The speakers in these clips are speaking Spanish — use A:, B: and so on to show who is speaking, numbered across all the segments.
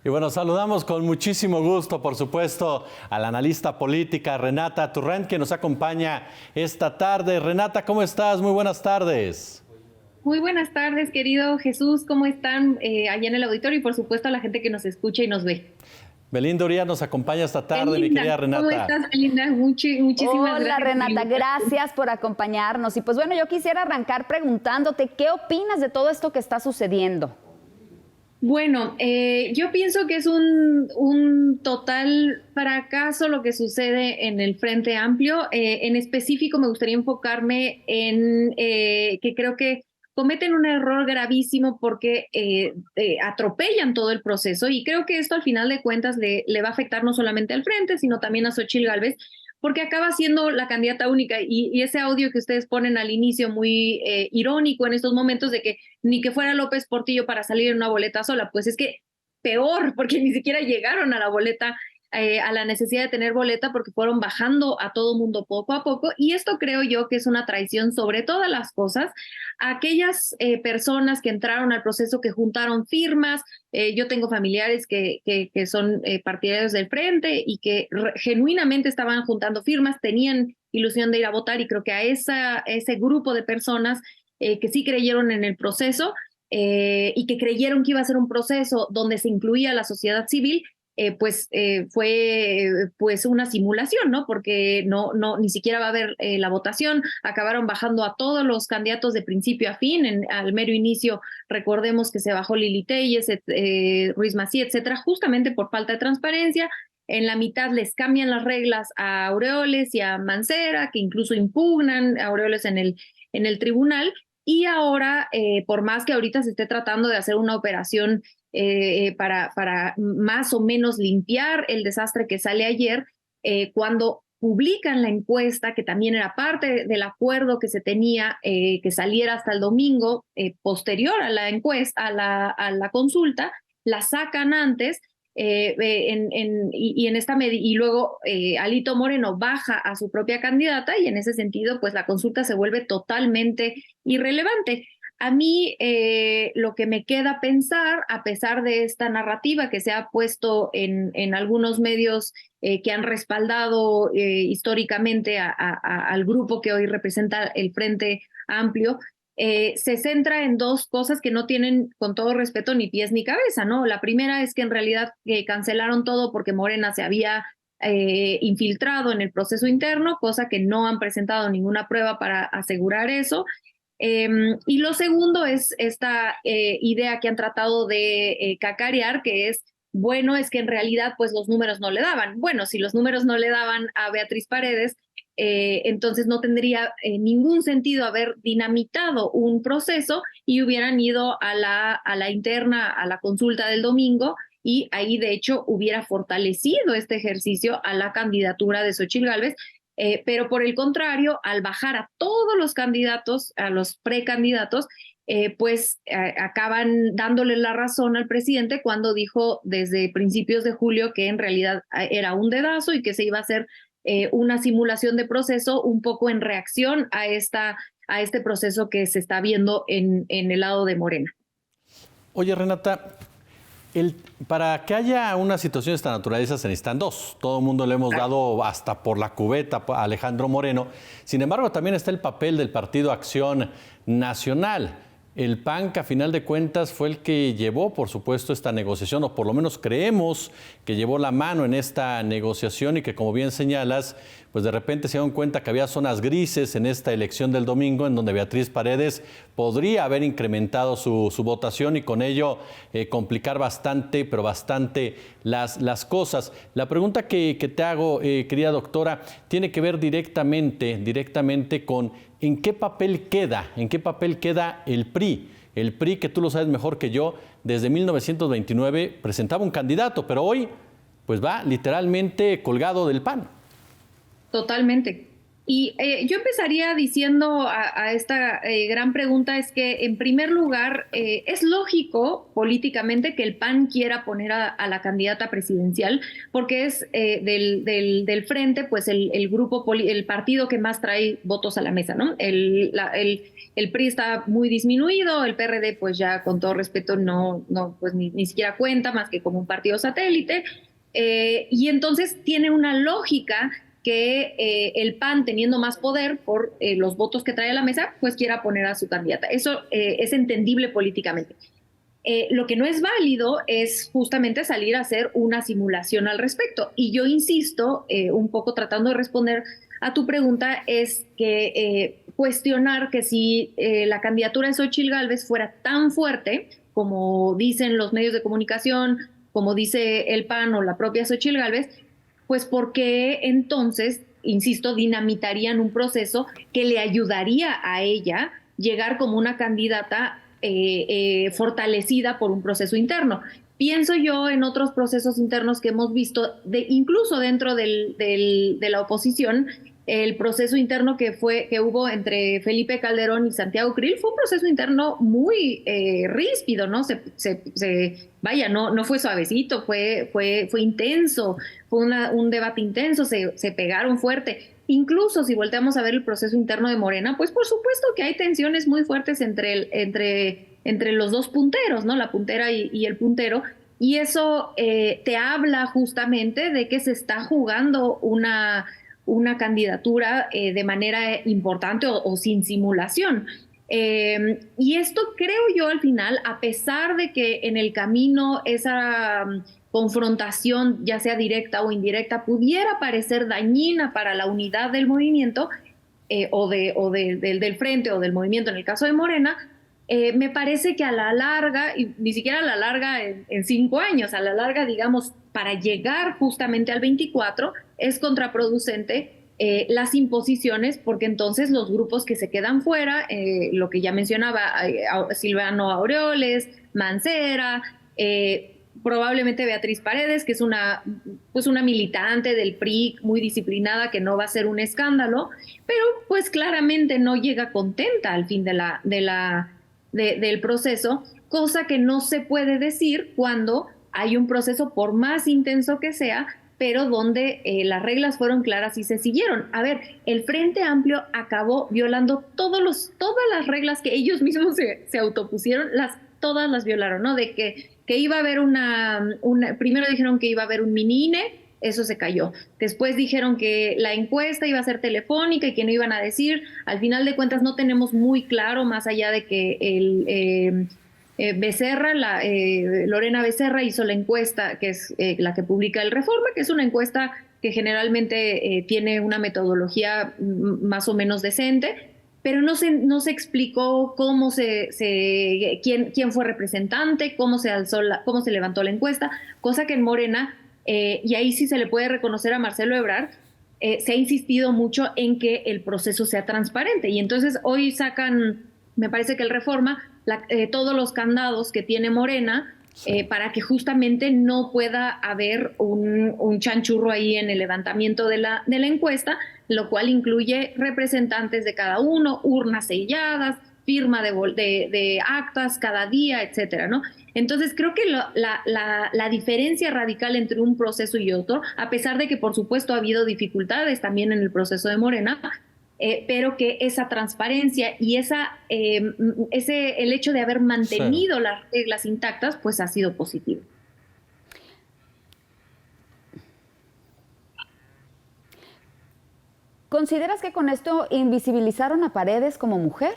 A: Y bueno, saludamos con muchísimo gusto, por supuesto, a la analista política Renata Turrent, que nos acompaña esta tarde. Renata, ¿cómo estás? Muy buenas tardes.
B: Muy buenas tardes, querido Jesús. ¿Cómo están allá en el auditorio? Y por supuesto a la gente que nos escucha y nos ve.
A: Belinda Urias nos acompaña esta tarde, mi
B: Belinda,
A: querida
B: ¿cómo
A: Renata.
B: estás, Belinda? Muchísimas
C: Hola
B: gracias por
C: Renata,
B: invitarme.
C: gracias por acompañarnos. Y pues bueno, yo quisiera arrancar preguntándote, ¿qué opinas de todo esto que está sucediendo?
B: Bueno, yo pienso que es un total fracaso lo que sucede en el Frente Amplio. En específico, me gustaría enfocarme en que creo que cometen un error gravísimo porque atropellan todo el proceso y creo que esto al final de cuentas le va a afectar no solamente al Frente, sino también a Xóchitl Gálvez, porque acaba siendo la candidata única y ese audio que ustedes ponen al inicio muy irónico en estos momentos de que ni que fuera López Portillo para salir en una boleta sola, pues es que peor, porque ni siquiera llegaron a la boleta, a la necesidad de tener boleta, porque fueron bajando a todo mundo poco a poco, y esto creo yo que es una traición sobre todas las cosas a aquellas personas que entraron al proceso, que juntaron firmas. Yo tengo familiares que son partidarios del Frente y que genuinamente estaban juntando firmas, tenían ilusión de ir a votar, y creo que a ese grupo de personas que sí creyeron en el proceso y que creyeron que iba a ser un proceso donde se incluía la sociedad civil, fue pues una simulación, ¿no? Porque ni siquiera va a haber la votación. Acabaron bajando a todos los candidatos de principio a fin. Al mero inicio, recordemos que se bajó Lili Telles, Ruiz Massieu, etcétera, justamente por falta de transparencia. En la mitad les cambian las reglas a Aureoles y a Mancera, que incluso impugnan a Aureoles en el tribunal. Y ahora, por más que ahorita se esté tratando de hacer una operación para más o menos limpiar el desastre que sale ayer, cuando publican la encuesta, que también era parte del acuerdo que se tenía, que saliera hasta el domingo, posterior a la encuesta, a la consulta, la sacan antes. Y luego Alito Moreno baja a su propia candidata, y en ese sentido pues la consulta se vuelve totalmente irrelevante. A mí lo que me queda pensar, a pesar de esta narrativa que se ha puesto en algunos medios que han respaldado históricamente al grupo que hoy representa el Frente Amplio, se centra en dos cosas que no tienen, con todo respeto, ni pies ni cabeza, ¿no? La primera es que en realidad cancelaron todo porque Morena se había infiltrado en el proceso interno, cosa que no han presentado ninguna prueba para asegurar eso. Y lo segundo es esta idea que han tratado de cacarear, que es, bueno, es que en realidad pues los números no le daban. Bueno, si los números no le daban a Beatriz Paredes, entonces no tendría ningún sentido haber dinamitado un proceso y hubieran ido a la interna, a la consulta del domingo, y ahí de hecho hubiera fortalecido este ejercicio a la candidatura de Xóchitl Gálvez. Pero por el contrario, al bajar a todos los candidatos, a los precandidatos, acaban dándole la razón al presidente cuando dijo desde principios de julio que en realidad era un dedazo y que se iba a hacer una simulación de proceso un poco en reacción a este proceso que se está viendo en el lado de Morena.
A: Oye, Renata, para que haya una situación de esta naturaleza se necesitan dos. Todo el mundo le hemos dado hasta por la cubeta a Alejandro Moreno. Sin embargo, también está el papel del Partido Acción Nacional. El PAN, que a final de cuentas fue el que llevó, por supuesto, esta negociación, o por lo menos creemos que llevó la mano en esta negociación, y que, como bien señalas, pues de repente se dieron cuenta que había zonas grises en esta elección del domingo, en donde Beatriz Paredes podría haber incrementado su votación y con ello complicar bastante, pero bastante las cosas. La pregunta que te hago, querida doctora, tiene que ver directamente con ¿en qué papel queda el PRI? El PRI, que tú lo sabes mejor que yo, desde 1929 presentaba un candidato, pero hoy pues va literalmente colgado del PAN.
B: Totalmente. Y yo empezaría diciendo a esta gran pregunta, es que en primer lugar es lógico políticamente que el PAN quiera poner a la candidata presidencial, porque es del frente, pues el grupo, el partido que más trae votos a la mesa, ¿no? El PRI está muy disminuido, el PRD pues ya con todo respeto no pues ni siquiera cuenta más que como un partido satélite, y entonces tiene una lógica que el PAN, teniendo más poder por los votos que trae a la mesa, pues quiera poner a su candidata. Eso es entendible políticamente. Lo que no es válido es justamente salir a hacer una simulación al respecto. Y yo insisto, un poco tratando de responder a tu pregunta, es que cuestionar que si la candidatura de Xóchitl Gálvez fuera tan fuerte como dicen los medios de comunicación, como dice el PAN o la propia Xóchitl Gálvez, pues porque entonces, insisto, dinamitarían un proceso que le ayudaría a ella llegar como una candidata fortalecida por un proceso interno. Pienso yo en otros procesos internos que hemos visto, incluso dentro de la oposición, el proceso interno que hubo entre Felipe Calderón y Santiago Krill fue un proceso interno muy ríspido, ¿no? Vaya, no fue suavecito, fue intenso, fue un debate intenso, se pegaron fuerte. Incluso si volteamos a ver el proceso interno de Morena, pues por supuesto que hay tensiones muy fuertes entre los dos punteros, ¿no? La puntera y el puntero. Y eso te habla justamente de que se está jugando una candidatura de manera importante o sin simulación. Y esto creo yo al final, a pesar de que en el camino esa confrontación, ya sea directa o indirecta, pudiera parecer dañina para la unidad del movimiento del frente o del movimiento en el caso de Morena, me parece que a la larga, y ni siquiera a la larga en 5 años, a la larga, digamos, para llegar justamente al 24, es contraproducente las imposiciones, porque entonces los grupos que se quedan fuera, lo que ya mencionaba, Silvano Aureoles, Mancera, probablemente Beatriz Paredes, que es una militante del PRI muy disciplinada, que no va a ser un escándalo, pero pues claramente no llega contenta al fin del proceso, cosa que no se puede decir cuando hay un proceso, por más intenso que sea, pero donde las reglas fueron claras y se siguieron. A ver, el Frente Amplio acabó violando todas las reglas que ellos mismos se autopusieron, todas las violaron, ¿no? De que iba a haber primero dijeron que iba a haber un mini INE, eso se cayó. Después dijeron que la encuesta iba a ser telefónica y que no iban a decir. Al final de cuentas no tenemos muy claro, más allá de que Lorena Becerra hizo la encuesta, que es la que publica el Reforma, que es una encuesta que generalmente tiene una metodología más o menos decente, pero no se explicó cómo quién fue representante, cómo se levantó la encuesta, cosa que en Morena, y ahí sí se le puede reconocer a Marcelo Ebrard, se ha insistido mucho en que el proceso sea transparente. Y entonces hoy sacan, me parece que el Reforma, todos los candados que tiene Morena, para que justamente no pueda haber un chanchurro ahí en el levantamiento de la encuesta, lo cual incluye representantes de cada uno, urnas selladas, firma de actas cada día, etcétera, ¿no? Entonces creo que la diferencia radical entre un proceso y otro, a pesar de que por supuesto ha habido dificultades también en el proceso de Morena, pero que esa transparencia y el hecho de haber mantenido las reglas intactas, pues ha sido positivo.
C: ¿Consideras que con esto invisibilizaron a Paredes como mujer?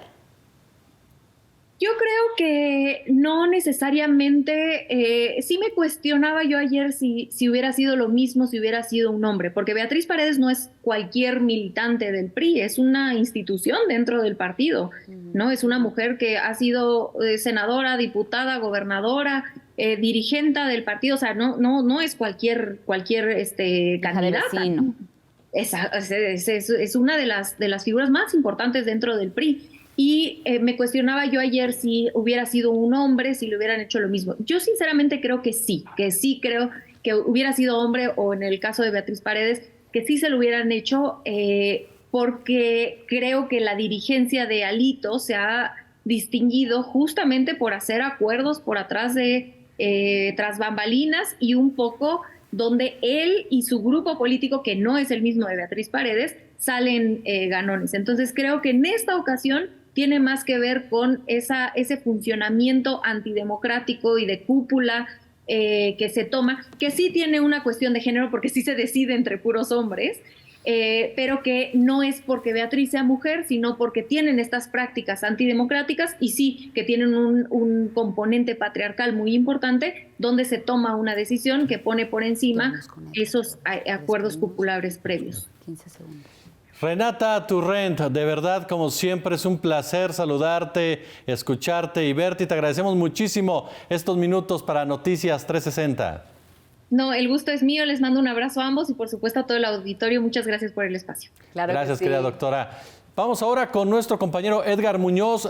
B: Yo creo que no necesariamente. Sí me cuestionaba yo ayer si hubiera sido lo mismo si hubiera sido un hombre, porque Beatriz Paredes no es cualquier militante del PRI, es una institución dentro del partido, ¿no? Es una mujer que ha sido senadora, diputada, gobernadora, dirigente del partido, o sea, no es cualquier candidata. Es una de las figuras más importantes dentro del PRI. Y me cuestionaba yo ayer si hubiera sido un hombre, si le hubieran hecho lo mismo. Yo sinceramente creo que sí creo que hubiera sido hombre, o en el caso de Beatriz Paredes, que sí se lo hubieran hecho, porque creo que la dirigencia de Alito se ha distinguido justamente por hacer acuerdos por atrás de tras bambalinas y un poco donde él y su grupo político, que no es el mismo de Beatriz Paredes, salen ganones. Entonces creo que en esta ocasión tiene más que ver con ese funcionamiento antidemocrático y de cúpula que se toma, que sí tiene una cuestión de género porque sí se decide entre puros hombres, pero que no es porque Beatriz sea mujer, sino porque tienen estas prácticas antidemocráticas y sí que tienen un componente patriarcal muy importante donde se toma una decisión que pone por encima esos acuerdos cupulares previos.
C: 15 segundos.
A: Renata Turrent, de verdad, como siempre, es un placer saludarte, escucharte y verte. Y te agradecemos muchísimo estos minutos para Noticias 360.
B: No, el gusto es mío. Les mando un abrazo a ambos y, por supuesto, a todo el auditorio. Muchas gracias por el espacio.
C: Claro
A: Gracias,
C: que sí.
A: querida doctora. Vamos ahora con nuestro compañero Edgar Muñoz.